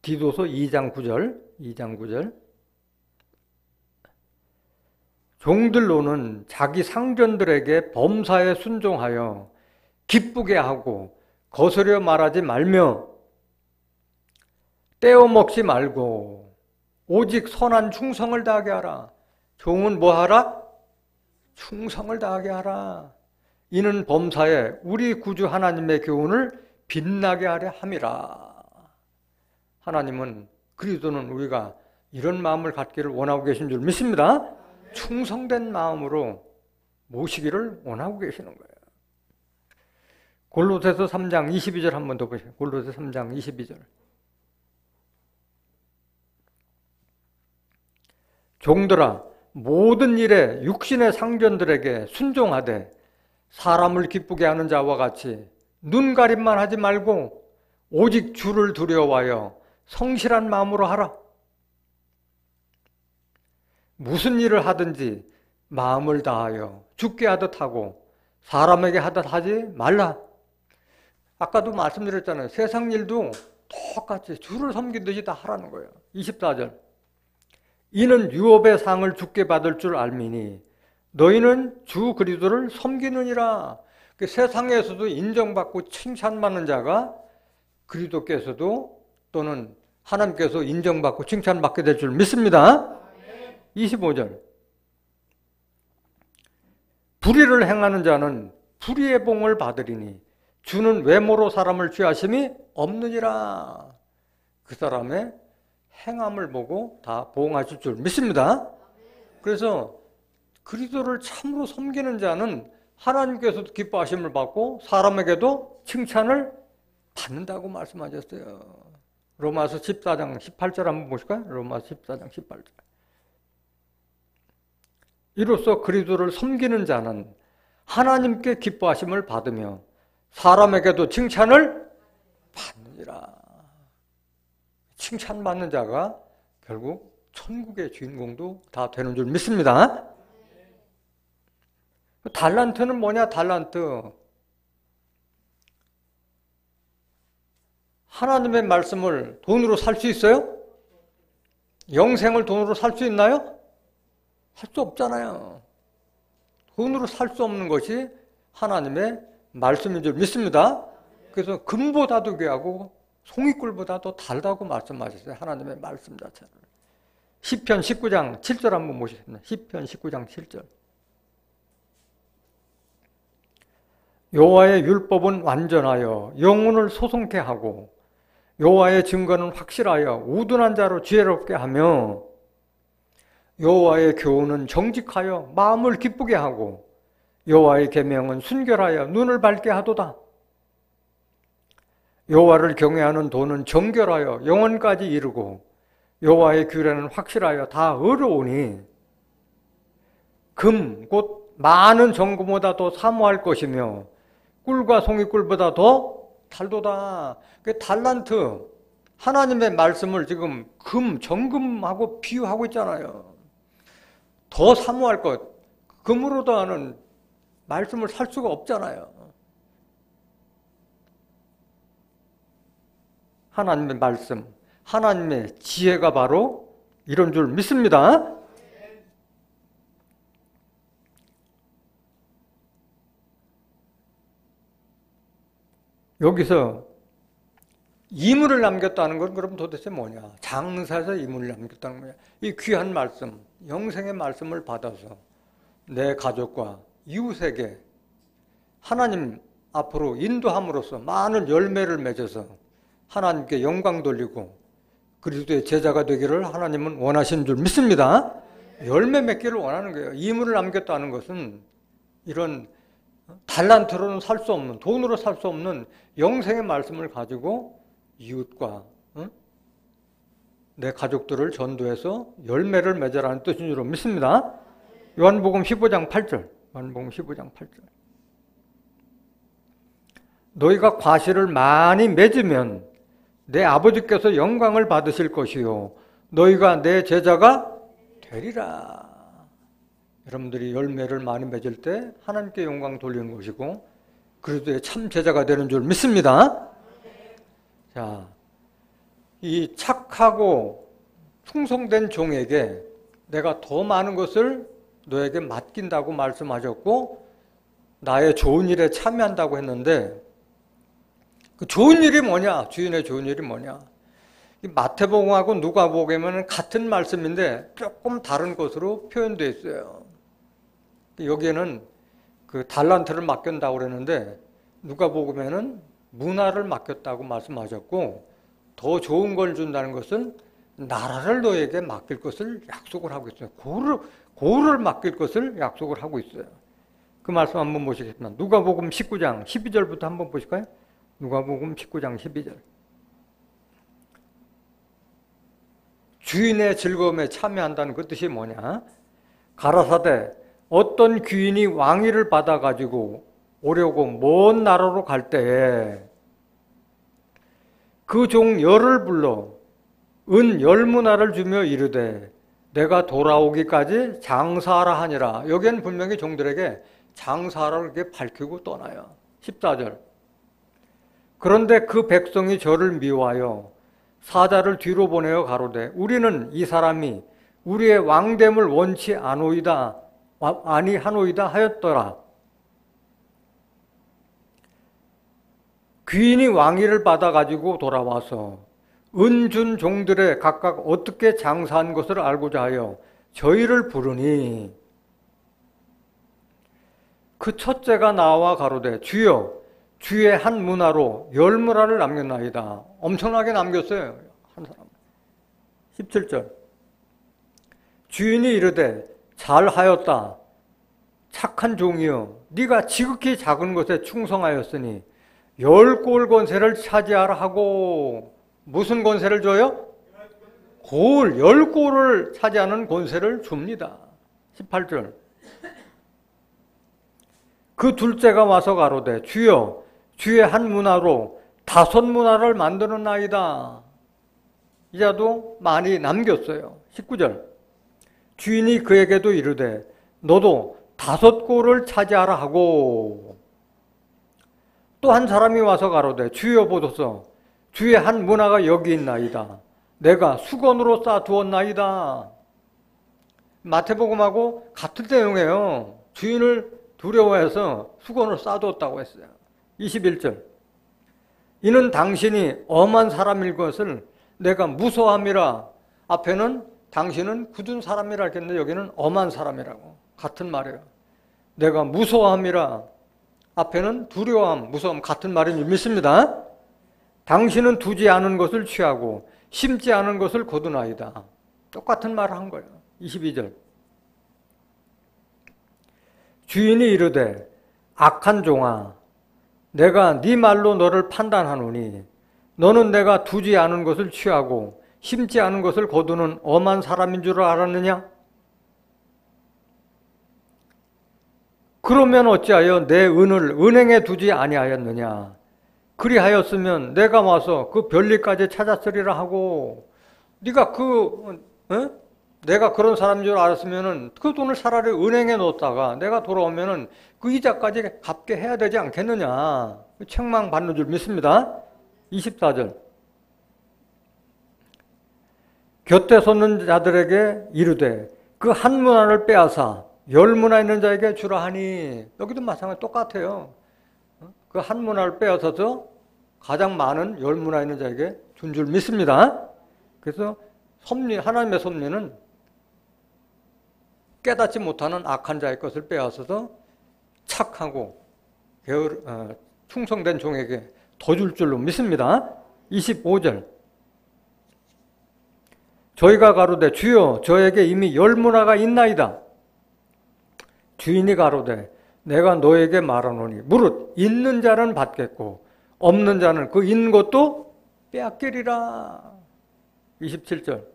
디도서 2장 9절. 2장 9절. 종들로는 자기 상전들에게 범사에 순종하여 기쁘게 하고 거스려 말하지 말며 떼어 먹지 말고 오직 선한 충성을 다하게 하라. 종은 뭐 하라? 충성을 다하게 하라. 이는 범사에 우리 구주 하나님의 교훈을 빛나게 하려 함이라. 하나님은 그리스도는 우리가 이런 마음을 갖기를 원하고 계신 줄 믿습니다. 충성된 마음으로 모시기를 원하고 계시는 거예요. 골로새서 3장 22절 한번 더 보세요. 골로새 3장 22절. 종들아 모든 일에 육신의 상전들에게 순종하되 사람을 기쁘게 하는 자와 같이 눈가림만 하지 말고 오직 주를 두려워하여 성실한 마음으로 하라. 무슨 일을 하든지 마음을 다하여 주께 하듯 하고 사람에게 하듯 하지 말라. 아까도 말씀드렸잖아요. 세상 일도 똑같이 주를 섬기듯이 다 하라는 거예요. 24절. 이는 유업의 상을 주께 받을 줄 알미니 너희는 주 그리스도를 섬기느니라. 세상에서도 인정받고 칭찬받는 자가 그리스도께서도 또는 하나님께서 인정받고 칭찬받게 될 줄 믿습니다. 25절. 불의를 행하는 자는 불의의 봉을 받으리니 주는 외모로 사람을 취하심이 없느니라. 그 사람의 행함을 보고 다 보응하실 줄 믿습니다. 그래서 그리스도를 참으로 섬기는 자는 하나님께서도 기뻐하심을 받고 사람에게도 칭찬을 받는다고 말씀하셨어요. 로마서 14장 18절 한번 보실까요? 로마서 14장 18절. 이로써 그리스도를 섬기는 자는 하나님께 기뻐하심을 받으며 사람에게도 칭찬을 받느니라. 칭찬받는 자가 결국 천국의 주인공도 다 되는 줄 믿습니다. 달란트는 뭐냐? 달란트. 하나님의 말씀을 돈으로 살 수 있어요? 영생을 돈으로 살 수 있나요? 살 수 없잖아요. 돈으로 살 수 없는 것이 하나님의 말씀인 줄 믿습니다. 그래서 금보다도 귀하고 송이꿀보다도 달다고 말씀하셨어요. 하나님의 말씀 자체를. 시편 19장 7절 한번 보시겠습니다. 시편 19장 7절. 여호와의 율법은 완전하여 영혼을 소송케 하고 여호와의 증거는 확실하여 우둔한 자로 지혜롭게 하며 여호와의 교훈은 정직하여 마음을 기쁘게 하고 여호와의 계명은 순결하여 눈을 밝게 하도다. 여호와를 경외하는 도는 정결하여 영혼까지 이르고 여호와의 규례는 확실하여 다 의로우니 금 곧 많은 정금보다 더 사모할 것이며 꿀과 송이꿀보다 더 달도다. 그 달란트, 하나님의 말씀을 지금 금, 정금하고 비유하고 있잖아요. 더 사모할 것, 금으로 더하는 말씀을 살 수가 없잖아요. 하나님의 말씀, 하나님의 지혜가 바로 이런 줄 믿습니다. 여기서 이물을 남겼다는 건 그럼 도대체 뭐냐? 장사에서 이물을 남겼다는 거냐? 이 귀한 말씀, 영생의 말씀을 받아서 내 가족과 이웃에게 하나님 앞으로 인도함으로써 많은 열매를 맺어서 하나님께 영광 돌리고 그리스도의 제자가 되기를 하나님은 원하시는 줄 믿습니다. 열매 맺기를 원하는 거예요. 이물을 남겼다는 것은 이런 달란트로는 살 수 없는, 돈으로 살 수 없는 영생의 말씀을 가지고 이웃과 내 가족들을 전도해서 열매를 맺으라는 뜻인 줄 믿습니다. 요한복음 15장 8절. 요한복음 15장 8절. 너희가 과실을 많이 맺으면 내 아버지께서 영광을 받으실 것이요 너희가 내 제자가 되리라. 여러분들이 열매를 많이 맺을 때 하나님께 영광 돌리는 것이고 그리스도의 참 제자가 되는 줄 믿습니다. 자, 이 착하고 충성된 종에게 내가 더 많은 것을 너에게 맡긴다고 말씀하셨고 나의 좋은 일에 참여한다고 했는데 그 좋은 일이 뭐냐? 주인의 좋은 일이 뭐냐? 마태복음하고 누가복음에는 같은 말씀인데 조금 다른 것으로 표현되어 있어요. 여기에는 그 달란트를 맡긴다고 그랬는데 누가복음에는 문화를 맡겼다고 말씀하셨고 더 좋은 걸 준다는 것은 나라를 너에게 맡길 것을 약속을 하고 있어요. 고를 맡길 것을 약속을 하고 있어요. 그 말씀 한번 보시겠습니다. 누가복음 19장 12절부터 한번 보실까요? 누가복음 19장 12절. 주인의 즐거움에 참여한다는 그 뜻이 뭐냐? 가라사대 어떤 귀인이 왕위를 받아가지고 오려고 먼 나라로 갈 때에 그 종 열을 불러 은 10문화를 주며 이르되 내가 돌아오기까지 장사하라 하니라. 여기에는 분명히 종들에게 장사하라고 이렇게 밝히고 떠나요. 14절. 그런데 그 백성이 저를 미워하여 사자를 뒤로 보내어 가로되 우리는 이 사람이 우리의 왕됨을 원치 아니하노이다 하였더라. 귀인이 왕위를 받아가지고 돌아와서 은준 종들의 각각 어떻게 장사한 것을 알고자 하여 저희를 부르니 그 첫째가 나와 가로되 주여 주의 한 문화로 10문화를 남겼나이다. 엄청나게 남겼어요. 한 사람. 17절 주인이 이르되 잘하였다. 착한 종이여 네가 지극히 작은 것에 충성하였으니 10골 권세를 차지하라 하고 무슨 권세를 줘요? 골 10골을 차지하는 권세를 줍니다. 18절 그 둘째가 와서 가로되 주여 주의 한 문화로 5문화를 만드는나이다. 이 자도 많이 남겼어요. 19절 주인이 그에게도 이르되 너도 5골을 차지하라 하고 또 한 사람이 와서 가로되 주여 보소서 주의 한 문화가 여기 있나이다. 내가 수건으로 쌓아두었나이다. 마태복음하고 같은 내용이에요. 주인을 두려워해서 수건을 쌓아두었다고 했어요. 21절 이는 당신이 엄한 사람일 것을 내가 무서워함이라. 앞에는 당신은 굳은 사람이라 했는데 여기는 엄한 사람이라고 같은 말이에요. 내가 무서워함이라. 앞에는 두려워함, 무서움 같은 말인 줄 믿습니다. 당신은 두지 않은 것을 취하고 심지 않은 것을 거두나이다. 똑같은 말을 한 거예요. 22절 주인이 이르되 악한 종아 내가 네 말로 너를 판단하노니 너는 내가 두지 않은 것을 취하고 심지 않은 것을 거두는 엄한 사람인 줄 알았느냐? 그러면 어찌하여 내 은을 은행에 두지 아니하였느냐? 그리하였으면 내가 와서 그 별리까지 찾았으리라 하고 네가 내가 그런 사람인 줄 알았으면은 그 돈을 차라리 은행에 넣었다가 내가 돌아오면은 그 이자까지 갚게 해야 되지 않겠느냐? 책망받는 줄 믿습니다. 24절 곁에 섰는 자들에게 이르되 그 한 문화를 빼앗아 10문화 있는 자에게 주라 하니 여기도 마찬가지 똑같아요. 그 한 문화를 빼앗아서 가장 많은 10문화 있는 자에게 준 줄 믿습니다. 그래서 하나님의 섭리는 깨닫지 못하는 악한 자의 것을 빼앗아서 착하고 충성된 종에게 더 줄 줄로 믿습니다. 25절 저희가 가로되 주여 저에게 이미 10문화가 있나이다. 주인이 가로되 내가 너에게 말하노니 무릇 있는 자는 받겠고 없는 자는 그 있는 것도 빼앗기리라. 27절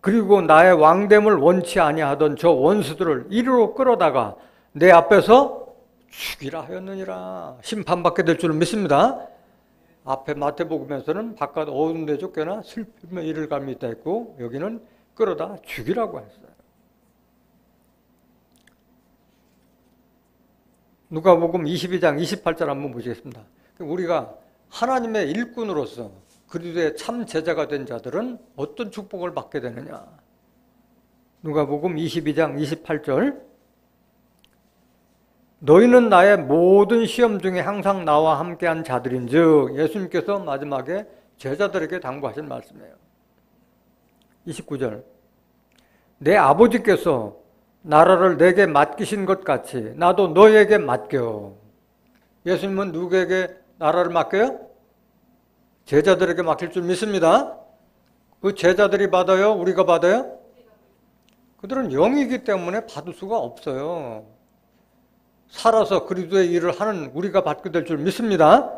그리고 나의 왕됨을 원치 아니하던 저 원수들을 이리로 끌어다가 내 앞에서 죽이라 하였느니라. 심판받게 될 줄 믿습니다. 앞에 마태복음에서는 바깥 어두운 데 쫓겨나 슬픔에 이를 감이 있다 했고 여기는 끌어다 죽이라고 했어요. 누가복음 22장 28절 한번 보시겠습니다. 우리가 하나님의 일꾼으로서 그리스도의 참 제자가 된 자들은 어떤 축복을 받게 되느냐. 누가복음 22장 28절 너희는 나의 모든 시험 중에 항상 나와 함께한 자들인즉 예수님께서 마지막에 제자들에게 당부하신 말씀이에요. 29절 내 아버지께서 나라를 내게 맡기신 것 같이 나도 너희에게 맡겨. 예수님은 누구에게 나라를 맡겨요? 제자들에게 맡길 줄 믿습니다. 그 제자들이 받아요? 우리가 받아요? 그들은 영이기 때문에 받을 수가 없어요. 살아서 그리스도의 일을 하는 우리가 받게 될 줄 믿습니다.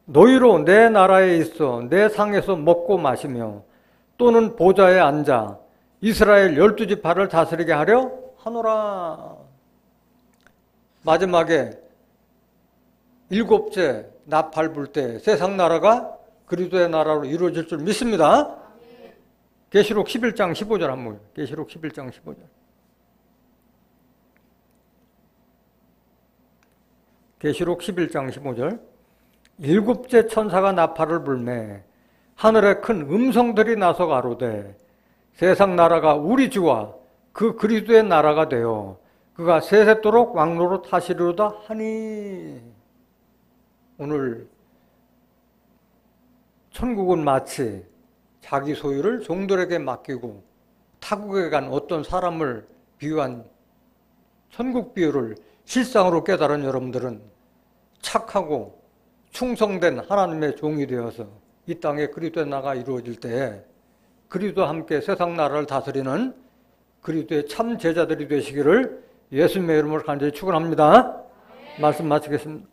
너희로 내 나라에 있어 내 상에서 먹고 마시며 또는 보좌에 앉아 이스라엘 12지파를 다스리게 하려 하노라. 마지막에 7째 나팔 불 때 세상 나라가 그리스도의 나라로 이루어질 줄 믿습니다. 계시록 11장 15절 한번 계시록 11장 15절 계시록 11장 15절 7째 천사가 나팔을 불매 하늘에 큰 음성들이 나서 가로되 세상 나라가 우리 주와 그 그리스도의 나라가 되어 그가 세세토록 왕노릇 하시리로다 하니. 오늘 천국은 마치 자기 소유를 종들에게 맡기고 타국에 간 어떤 사람을 비유한 천국 비유를 실상으로 깨달은 여러분들은 착하고 충성된 하나님의 종이 되어서 이 땅에 그리스도의 나라가 이루어질 때에 그리스도와 함께 세상 나라를 다스리는 그리스도의 참 제자들이 되시기를 예수님의 이름으로 간절히 축원합니다. 말씀 마치겠습니다.